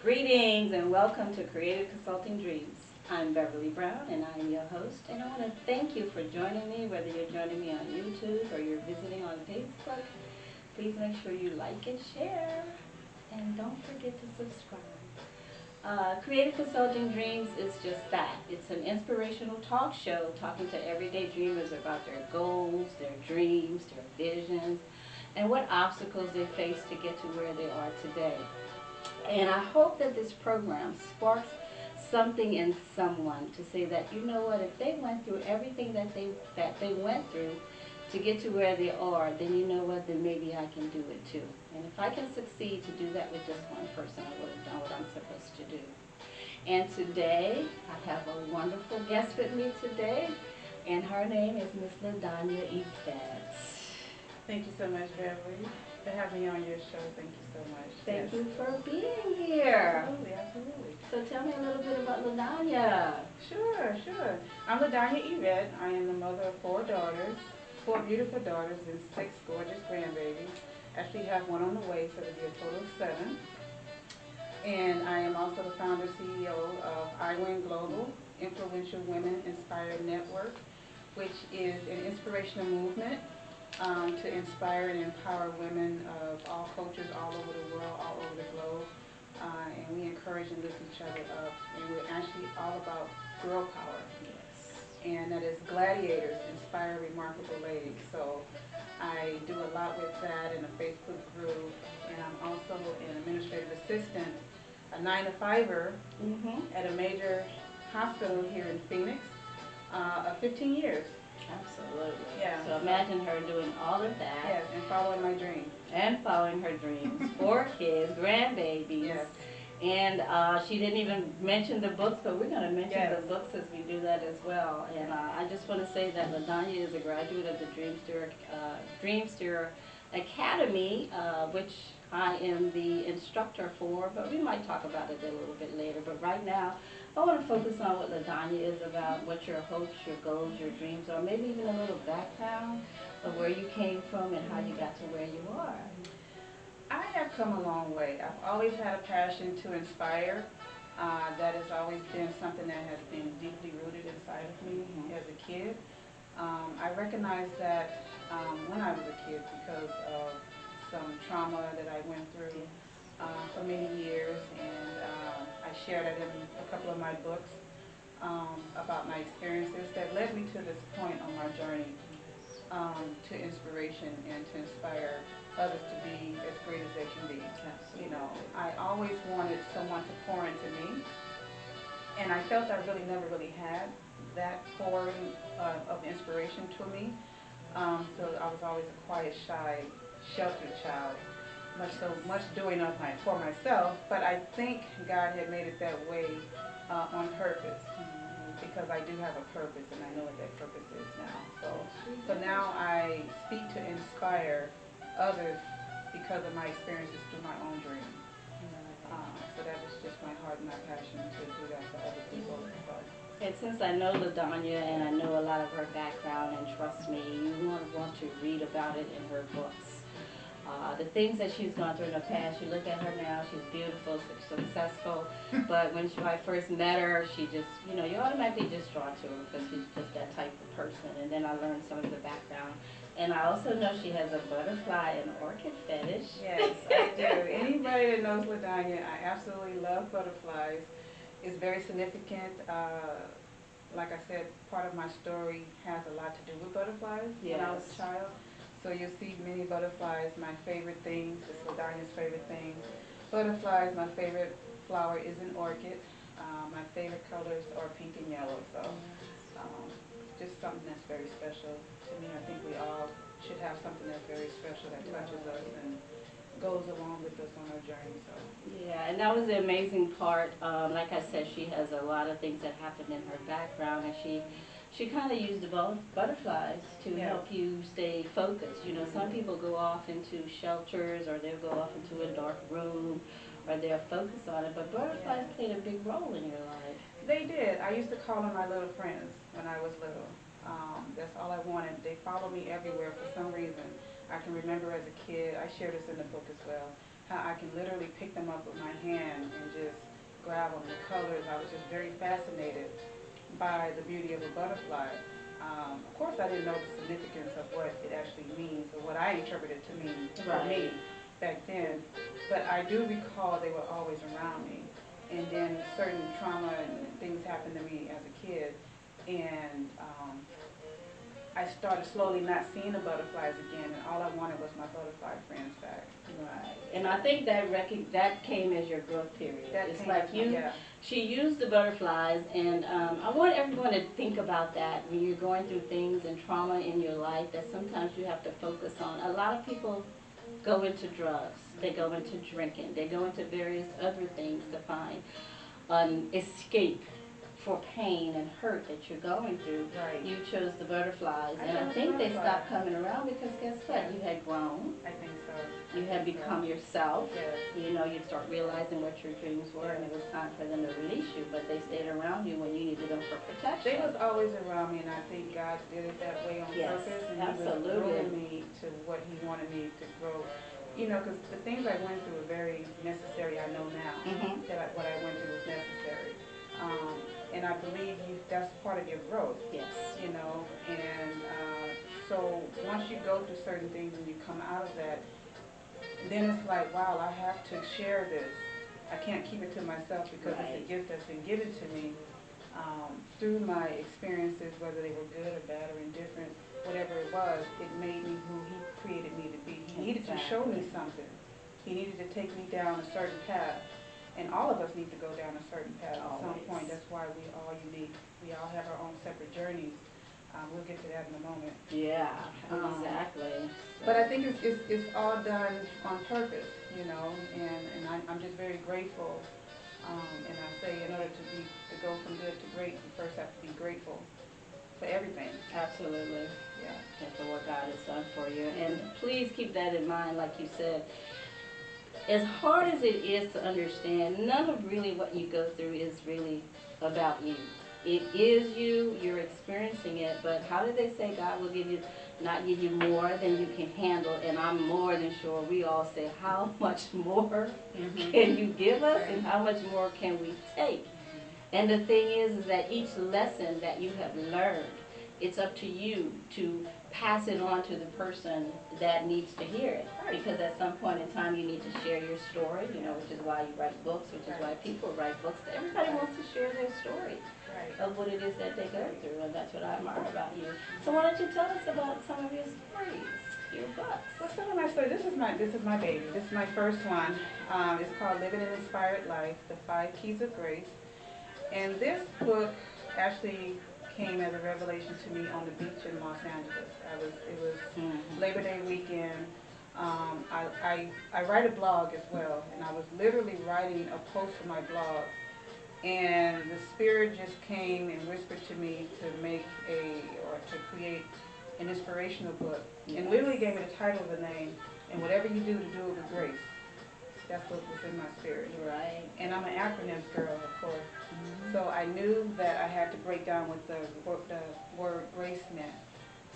Greetings and welcome to Creative Consulting Dreams. I'm Beverly Brown and I am your host, and I want to thank you for joining me, whether you're joining me on YouTube or you're visiting on Facebook. Please make sure you like and share, and don't forget to subscribe. Creative Consulting Dreams is just that. It's an inspirational talk show talking to everyday dreamers about their goals, their dreams, their visions, and what obstacles they face to get to where they are today. And I hope that this program sparks something in someone to say that, you know what, if they went through everything that they went through to get to where they are, then you know what, then maybe I can do it too. And if I can succeed to do that with just one person, I would have done what I'm supposed to do. And today, I have a wonderful guest with me today, and her name is Miss Donya Yvette. Thank you so much, Beverly, for having me on your show. Thank you so much. Thank you for being here. Absolutely, absolutely. So tell me a little bit about Donya. Sure. I'm Donya Yvette. I am the mother of four daughters, four beautiful daughters and six gorgeous grandbabies. Actually have one on the way, so it'll be a total of seven. And I am also the founder CEO of iWin Global, Influential Women Inspired Network, which is an inspirational movement to inspire and empower women of all cultures all over the world, all over the globe. And we encourage and lift each other up. And we're actually all about girl power. Yes. And that is gladiators, inspire remarkable ladies. So I do a lot with that in a Facebook group. And I'm also an administrative assistant, a 9-to-5er at a major hospital here in Phoenix of 15 years. Absolutely. Yeah. So imagine her doing all of that. Yes, and following my dreams. And following her dreams. 4 kids, grandbabies. Yes. And she didn't even mention the books, but we're going to mention Yes. the books as we do that as well. And I just want to say that Donya is a graduate of the Dreamster Academy, which I am the instructor for, but we might talk about it a little bit later. But right now, I want to focus on what Donya is about, what your hopes, your goals, your dreams are, maybe even a little background of where you came from and how you got to where you are. I have come a long way. I've always had a passion to inspire. That has always been something that has been deeply rooted inside of me as a kid. I recognized that when I was a kid because of some trauma that I went through for many years, and I shared it in a couple of my books about my experiences that led me to this point on my journey to inspiration and to inspire others to be as great as they can be. Absolutely. You know, I always wanted someone to pour into me, and I felt I really never really had that pouring of inspiration to me. So I was always a quiet, shy, sheltered child, much doing of for myself. But I think God had made it that way on purpose, because I do have a purpose, and I know what that purpose is now. So now I speak to inspire others because of my experiences through my own dreams. So that was just my heart and my passion to do that for other people. So. And since I know Donya and I know a lot of her background, and trust me, you want to read about it in her books. The things that she's gone through in the past, you look at her now, she's beautiful, successful, but when I first met her, she just, you're automatically just drawn to her because she's just that type of person. And then I learned some of the background. And I also know she has a butterfly and orchid fetish. Yes, I do. Anybody that knows Donya, I absolutely love butterflies. It's very significant. Like I said, part of my story has a lot to do with butterflies when I was a child. So you'll see many butterflies. My favorite things, this is Donya's favorite things. Butterflies, my favorite flower is an orchid. My favorite colors are pink and yellow. So just something that's very special to me. I think we all should have something that's very special that touches us and goes along with us on our journey. So yeah, and that was the amazing part. Like I said, she has a lot of things that happened in her background, and she kind of used the butterflies to help you stay focused. Some people go off into shelters, or they'll go off into a dark room, or they'll focus on it. But butterflies played a big role in your life. They did. I used to call them my little friends when I was little. That's all I wanted. They follow me everywhere for some reason. I can remember as a kid, I share this in the book as well. how I can literally pick them up with my hand and just grab them, the colors. I was just very fascinated by the beauty of a butterfly. Of course, I didn't know the significance of what it actually means or what I interpreted to mean for me back then. But I do recall they were always around me. And then certain trauma and things happened to me as a kid. And I started slowly not seeing the butterflies again. And all I wanted was my butterfly friends back. Right. And I think that came as your growth period. It's like yeah. she used the butterflies, and I want everyone to think about that when you're going through things and trauma in your life that sometimes you have to focus on. A lot of people go into drugs, they go into drinking, they go into various other things to find an escape for pain and hurt that you're going through. Right. You chose the butterflies, and I think they stopped coming around because guess what? You had grown. I think so. You had become yourself. Yes. You know, you start realizing what your dreams were, and it was time for them to release you, but they stayed around you when you needed them for protection. They was always around me, and I think God did it that way on purpose, and absolutely. He was growing me to what He wanted me to grow. You know, because the things I went through were very necessary. I know now that what I went through was necessary. And I believe that's part of your growth. Yes. You know, and so once you go through certain things and you come out of that, then it's like, wow, I have to share this. I can't keep it to myself because it's a gift that's been given to me through my experiences, whether they were good or bad or indifferent, whatever it was, it made me who He created me to be. He needed to show me something. He needed to take me down a certain path. And all of us need to go down a certain path at some point. That's why we all unique. We all have our own separate journeys. We'll get to that in a moment. Yeah, exactly. But I think it's all done on purpose, you know, and I'm just very grateful. And I say in order to go from good to great, you first have to be grateful for everything. Absolutely. Yeah. And for what God has done for you. And please keep that in mind, like you said. As hard as it is to understand, none of really what you go through is really about you. It is you, you're experiencing it, but how did they say God will not give you more than you can handle? And I'm more than sure we all say, how much more can you give us and how much more can we take? And the thing is that each lesson that you have learned, it's up to you to pass it on to the person that needs to hear it. Because at some point in time you need to share your story, you know, which is why you write books, which is why people write books. Everybody wants to share their story of what it is that they go through, and that's what I admire about you. So why don't you tell us about some of your stories, your books? Well, some of my stories, this is my baby. This is my first one. It's called Living an Inspired Life, The 5 Keys of Grace. And this book actually came as a revelation to me on the beach in Los Angeles. It was Labor Day weekend. I write a blog as well, and I was literally writing a post for my blog, and the Spirit just came and whispered to me to create an inspirational book, and literally gave me the title of the name, and whatever you do to do it with grace. That's what was in my spirit. Right. And I'm an acronyms girl, of course. So I knew that I had to break down what the word grace meant.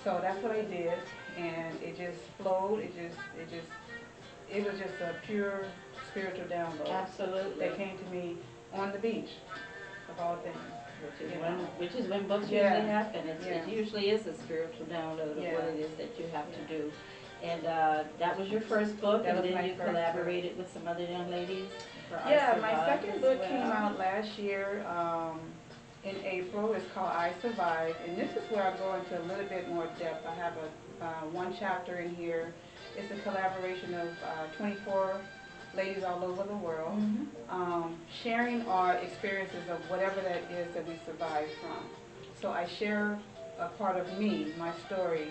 So that's what I did, and it just flowed. It was just a pure spiritual download. Absolutely. That came to me on the beach, of all things. Which is when books usually happen. It usually is a spiritual download of what it is that you have to do. And that was your first book, and then you collaborated with some other young ladies for my second book came out last year in April. It's called I Survived, and this is where I go into a little bit more depth. I have one chapter in here. It's a collaboration of 24 ladies all over the world, sharing our experiences of whatever that is that we survived from. So I share a part of me, my story,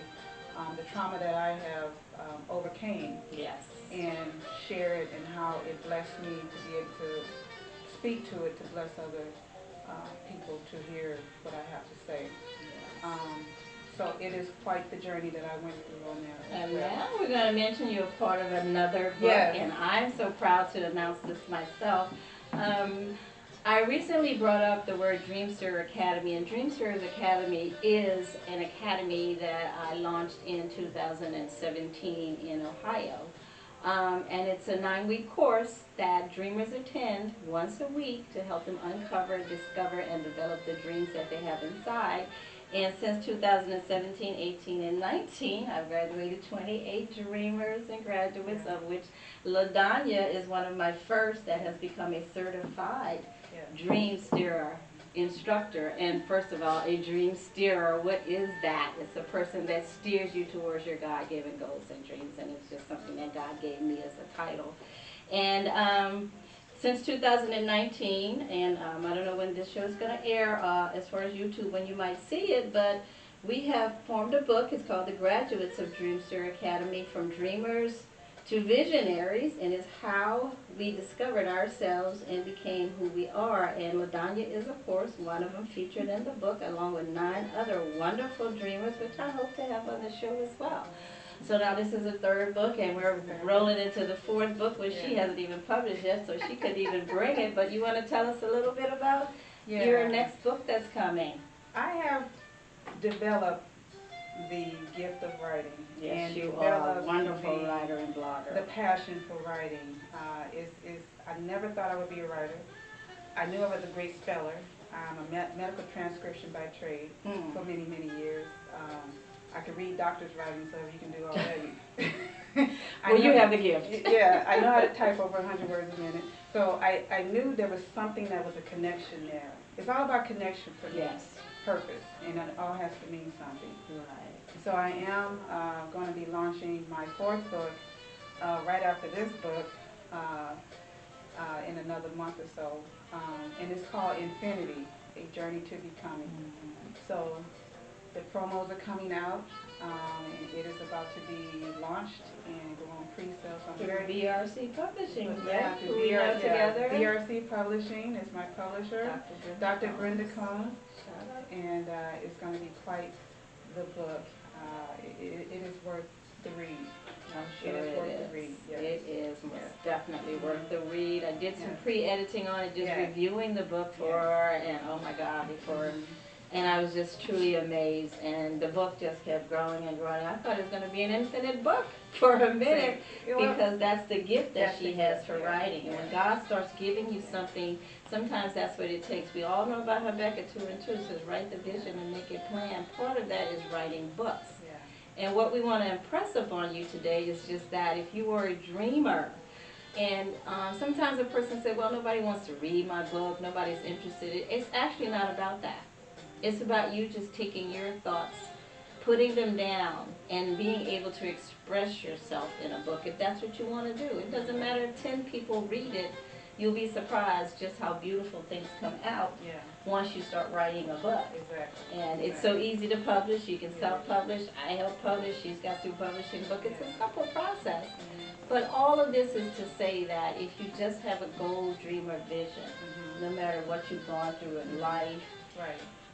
the trauma that I have overcame, and share it and how it blessed me to be able to speak to it, to bless other people to hear what I have to say. So it is quite the journey that I went through on that. And now we're going to mention you're part of another book, and I'm so proud to announce this myself. I recently brought up the word Dreamster Academy, and Dreamsters Academy is an academy that I launched in 2017 in Ohio. And it's a 9-week course that dreamers attend once a week to help them uncover, discover, and develop the dreams that they have inside. And since 2017, 18, and 19, I've graduated 28 dreamers and graduates, of which Donya is one of my first that has become a certified dream steerer instructor. And first of all, a dream steerer, what is that? It's a person that steers you towards your God-given goals and dreams, and it's just something that God gave me as a title. And since 2019, and I don't know when this show is going to air as far as YouTube, when you might see it, but we have formed a book. It's called The Graduates of Dreamster Academy, From Dreamers to Visionaries, and it's how we discovered ourselves and became who we are. And LaDonya is, of course, one of them featured in the book, along with 9 other wonderful dreamers, which I hope to have on the show as well. So now this is a 3rd book, and we're rolling into the 4th book, which she hasn't even published yet, so she couldn't even bring it. But you want to tell us a little bit about your next book that's coming? I have developed the gift of writing. Yes, and you are a wonderful writer and The blogger. passion for writing is I never thought I would be a writer. I knew I was a great speller. I'm a medical transcription by trade for many, many years. I could read doctors' writing, so you can do all that. Well, you have the gift. Yeah, I know how to type over 100 words a minute. So I knew there was something that was a connection there. It's all about connection for me. Yes. Purpose, and it all has to mean something. Right. So I am going to be launching my 4th book right after this book in another month or so, and it's called Infinity, A Journey to Becoming. So the promos are coming out, and it is about to be launched and go on pre-sale. So I'm very VRC Publishing, yeah, right? We know together. VRC Publishing is my publisher, Dr. Brenda Combs, Shout out. and it's going to be quite the book. It is worth the read. I'm sure it is worth the read. Yes. It is most definitely worth the read. I did some Yes. pre-editing on it, just Yes. reviewing the book for her, and oh my God, and I was just truly amazed, and the book just kept growing and growing. I thought it was going to be an infinite book for a minute, because that's the gift that she has for writing. And when God starts giving you something, sometimes that's what it takes. We all know about Habakkuk 2 and 2, says write the vision and make it plain. Part of that is writing books. And what we want to impress upon you today is just that if you are a dreamer, and sometimes a person says, well, nobody wants to read my book, nobody's interested. It's actually not about that. It's about you just taking your thoughts, putting them down, and being able to express yourself in a book if that's what you want to do. It doesn't matter if 10 people read it. You'll be surprised just how beautiful things come out once you start writing a book. Exactly. And it's so easy to publish. You can self-publish. I help publish. She's got through publishing book. It's a simple process. But all of this is to say that if you just have a goal, dream, or vision, no matter what you've gone through in life,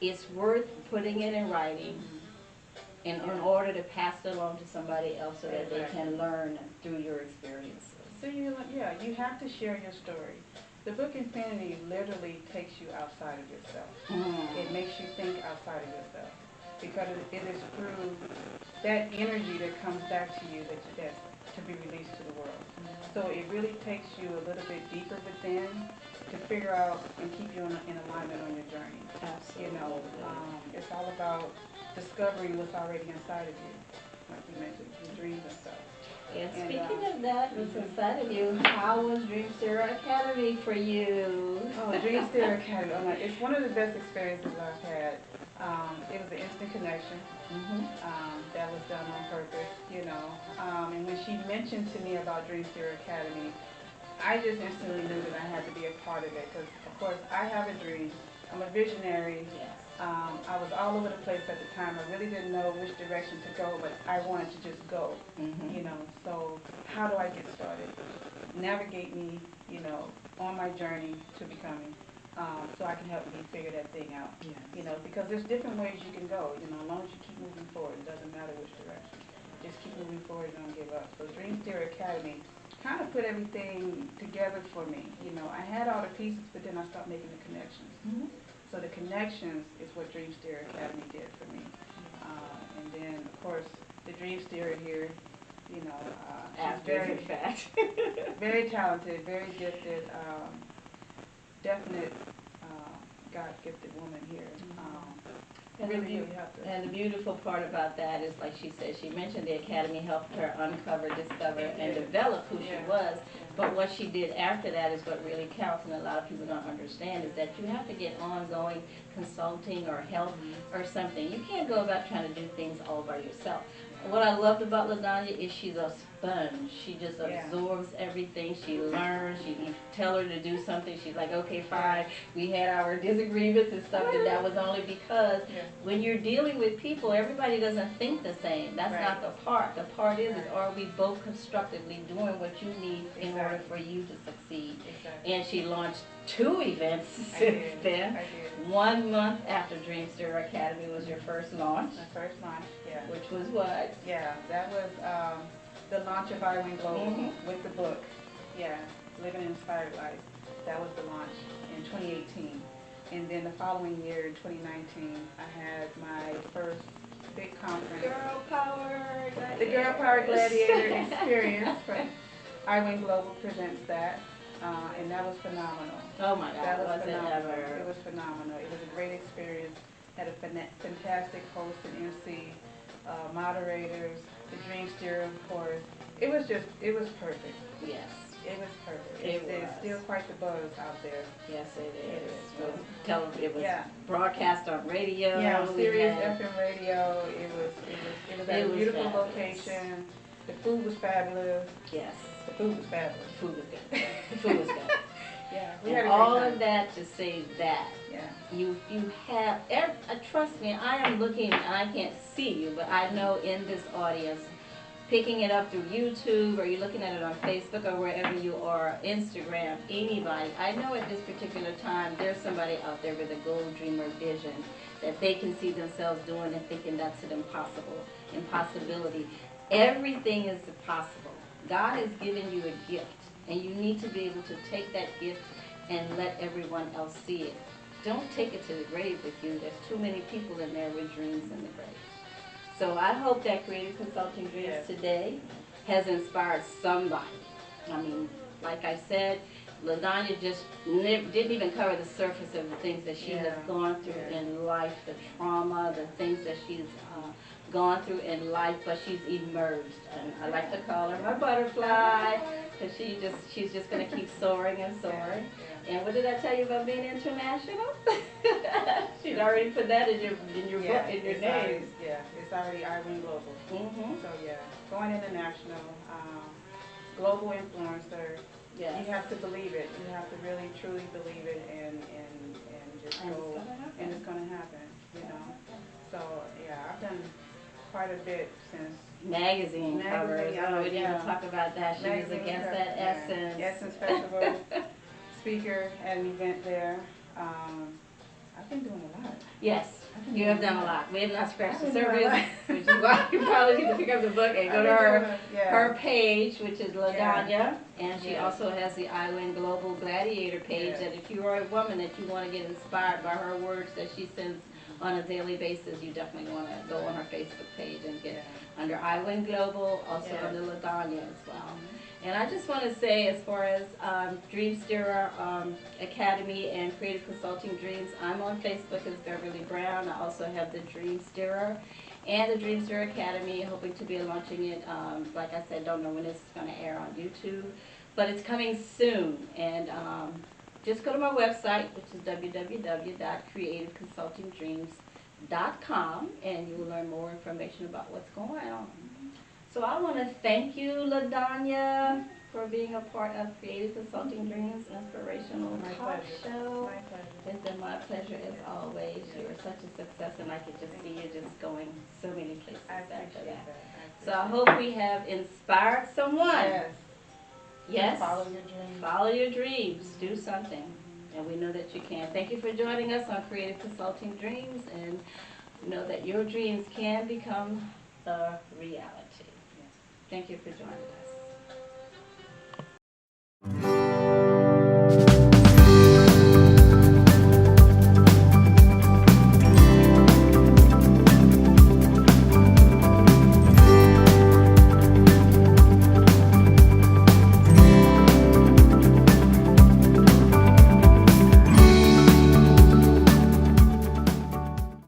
it's worth putting it in writing in order to pass it along to somebody else so that they can learn through your experiences. So you have to share your story. The book Infinity literally takes you outside of yourself. It makes you think outside of yourself, because it is through that energy that comes back to you that's to be released to the world. So it really takes you a little bit deeper within to figure out and keep you in alignment on your journey. Absolutely. You know, it's all about discovering what's already inside of you, like you mentioned, your dreams and stuff. And speaking of that, what's inside of you, how was Dreamster Academy for you? Oh, Dreamster Academy, it's one of the best experiences I've had. It was an instant connection. That was done on purpose, you know. And when she mentioned to me about Dreamster Academy, I just instantly knew that I had to be a part of it, because, of course, I have a dream. I'm a visionary. I was all over the place at the time. I really didn't know which direction to go, but I wanted to just go, you know. So how do I get started? Navigate me, you know, on my journey to becoming, so I can help me figure that thing out, you know, because there's different ways you can go, you know, as long as you keep moving forward. It doesn't matter which direction. Just keep moving forward and don't give up. So Dream Theory Academy kind of put everything together for me. You know, I had all the pieces, but then I stopped making the connections. So the connections is what Dream Theory Academy did for me. And then, of course, the Dream Theory here you know, she's After the fact. very talented, very gifted, definite God-gifted woman here. And Really helped us. and the beautiful part about that is, like she said, she mentioned the Academy helped her uncover, discover, and develop who she was. But what she did after that is what really counts, and a lot of people don't understand, is that you have to get ongoing consulting or help or something. You can't go about trying to do things all by yourself. What I loved about LaDonya is she's a sponge. She just absorbs everything. She learns. You tell her to do something, she's like, okay, fine. We had our disagreements and stuff, and that was only because when you're dealing with people, everybody doesn't think the same. That's not the part. The part is are we both constructively doing what you need in order for you to succeed? And she launched 2 events since then. 1 month after Dreamster Academy was your first launch. My first launch, Which was what? Yeah, that was the launch of I Win Global with the book. Yeah, Living an Inspired Life. That was the launch in 2018. And then the following year, in 2019, I had my first big conference. Girl Power Gladiator. The Girl Power Gladiator Experience. I Win Global presents that. And that was phenomenal. Oh my God, that was phenomenal. It was phenomenal. It was a great experience. Had a fantastic host and MC, moderators, the Dream Steerer, of course. It was perfect. Yes. It was perfect. There's still quite the buzz out there. Yes, it is. It was broadcast on radio. Yeah, on Sirius FM radio. It was at a beautiful location. The food was fabulous. Yes. The food was fabulous. The food was good. The food was good. We had and a great all time. of that to say that you have, trust me, I am looking, I can't see you, but I know in this audience, picking it up through YouTube, or you're looking at it on Facebook, or wherever you are, Instagram, anybody, I know at this particular time there's somebody out there with a goal, dream, or vision that they can see themselves doing and thinking that's an impossibility. Everything is possible. God has given you a gift, and you need to be able to take that gift and let everyone else see it. Don't take it to the grave with you. There's too many people in there with dreams in the grave. So I hope that Creative Consulting Dreams today has inspired somebody. I mean, like I said, LaDonya just didn't even cover the surface of the things that she has gone through in life, the trauma, the things that she's gone through in life, but she's emerged. And I like to call her my butterfly, because she's just going to keep soaring and soaring. And what did I tell you about being international? She'd already put that in your book, in your name. It's already I Win Global. So going international, global influencer. You have to believe it. You have to really truly believe it, and just go, and it's going to happen. You know. So I've done quite a bit since magazine covers. Oh, we didn't even talk about that. She was a guest at Essence Festival, speaker at an event there. I've been doing a lot. Yes, you have done a lot. We have not scratched the surface, which is why you probably need to pick up the book and go to her page, which is LaDonya, and she also has the I Win Global Gladiator page. That if you are a woman that you want to get inspired by her words that she sends on a daily basis, you definitely want to go on her Facebook page and get under I Win Global, also under LaDonya as well. And I just want to say, as far as Dream Steerer Academy and Creative Consulting Dreams, I'm on Facebook as Beverly Brown. I also have the Dream Steerer and the Dream Steerer Academy, hoping to be launching it. Like I said, don't know when it's going to air on YouTube, but it's coming soon. And just go to my website, which is www.creativeconsultingdreams.com, and you will learn more information about what's going on. So I want to thank you, LaDonya, for being a part of Creative Consulting Dreams Inspirational Talk Show. My pleasure. It's been my pleasure as always. You are such a success, and I could just see you just going so many places after that. So I hope we have inspired someone. Yes. Follow your dreams. Follow your dreams. Do something. And we know that you can. Thank you for joining us on Creative Consulting Dreams, and know that your dreams can become a reality. Thank you for joining us.